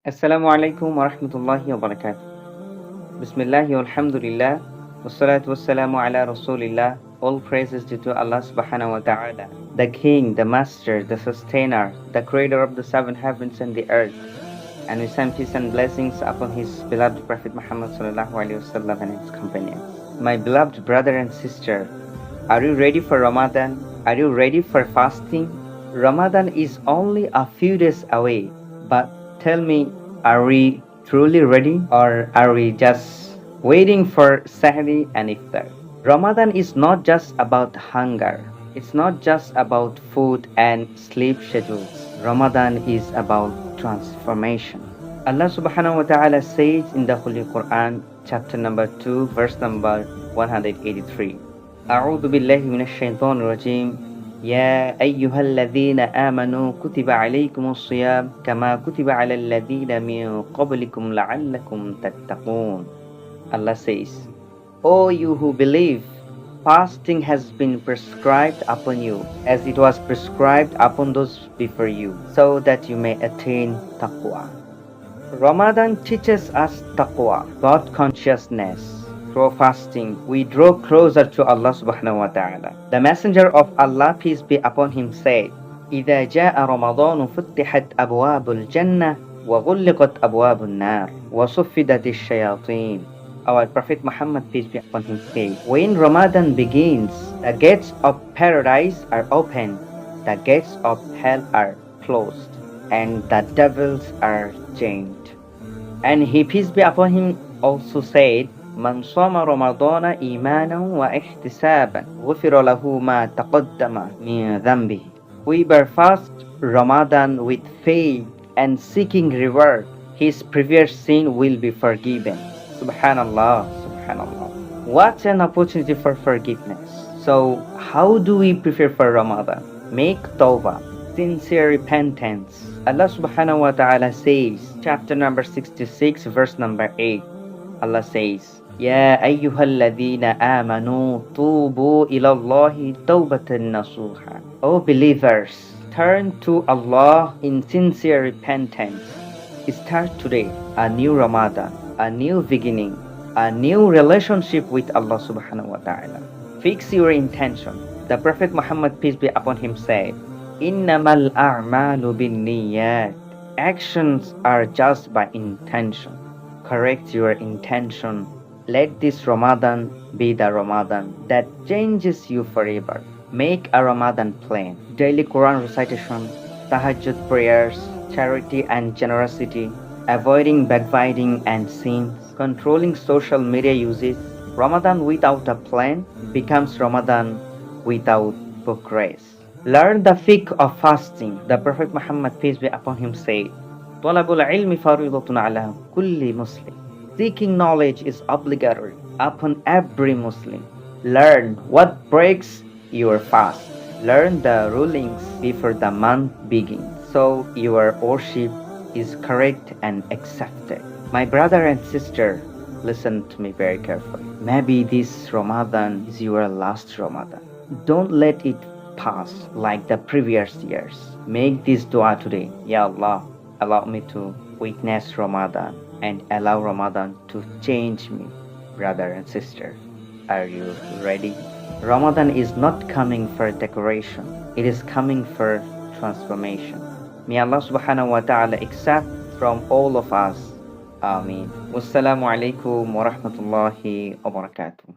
Assalamu alaikum wa rahmatullahi wa barakatuh. Bismillahi walhamdulillah. Wassalatu wassalamu ala rasulillah. All praises due to Allah subhanahu wa ta'ala, the King, the Master, the Sustainer, the Creator of the seven heavens and the earth. And we send peace and blessings upon His beloved Prophet Muhammad sallallahu alaihi wasallam and his companions. My beloved brother and sister, are you ready for Ramadan? Are you ready for fasting? Ramadan is only a few days away, but tell me, are we truly ready, or are we just waiting for Sahri and Iftar? Ramadan is not just about hunger. It's not just about food and sleep schedules. Ramadan is about transformation. Allah subhanahu wa ta'ala says in the Holy Quran, chapter number 2, verse number 183. أعوذ بالله من الشيطان الرجيم. يا أيها الذين آمنوا كتب عليكم الصيام كما كتب على الذين من قبلكم لعلكم تتقون. Allah says, O you who believe, fasting has been prescribed upon you as it was prescribed upon those before you, so that you may attain Taqwa. Ramadan teaches us Taqwa, God consciousness. Through fasting, we draw closer to Allah subhanahu wa ta'ala. The Messenger of Allah, peace be upon him, said, إِذَا جَاءَ رَمَضَانُ فُتِّحَتْ أَبْوَابُ الْجَنَّةِ وَغُلِّقَتْ أَبْوَابُ النَّارِ وَصُفِّدَتِ الشَّيَاطِينِ. Our Prophet Muhammad, peace be upon him, said, when Ramadan begins, the gates of paradise are open, the gates of hell are closed, and the devils are chained. And he, peace be upon him, also said, من صام رمضان إيمانا واحتسابا غفر له ما تقدم من ذنبه. Whoever fast Ramadan with faith and seeking reward, his previous sin will be forgiven. Subhanallah, subhanallah. What an opportunity for forgiveness. So how do we prepare for Ramadan? Make Tawbah, sincere repentance. Allah subhanahu wa ta'ala says, chapter number 66, verse number 8. Allah says, يا أيها الذين آمنوا توبوا إلى الله توبة نصوحا. O believers, turn to Allah in sincere repentance. Start today a new Ramadan, a new beginning, a new relationship with Allah subhanahu wa ta'ala. Fix your intention. The Prophet Muhammad, peace be upon him, said, إنما الأعمال بالنيات. Actions are just by intention. Correct your intention. Let this Ramadan be the Ramadan that changes you forever. Make a Ramadan plan. Daily Quran recitation, tahajjud prayers, charity and generosity, avoiding backbiting and sins, controlling social media usage. Ramadan without a plan becomes Ramadan without progress. Learn the fiqh of fasting. The Prophet Muhammad, peace be upon him, said, طلب العلم فريضة على كل مسلم. Seeking knowledge is obligatory upon every Muslim. Learn what breaks your fast. Learn the rulings before the month begins, so your worship is correct and accepted. My brother and sister, listen to me very carefully. Maybe this Ramadan is your last Ramadan. Don't let it pass like the previous years. Make this dua today. Ya Allah, allow me to witness Ramadan and allow Ramadan to change me. Brother and sister, are you ready? Ramadan is not coming for decoration. It is coming for transformation. May Allah subhanahu wa ta'ala accept from all of us. Ameen. Wassalamu alaikum wa rahmatullahi wa barakatuh.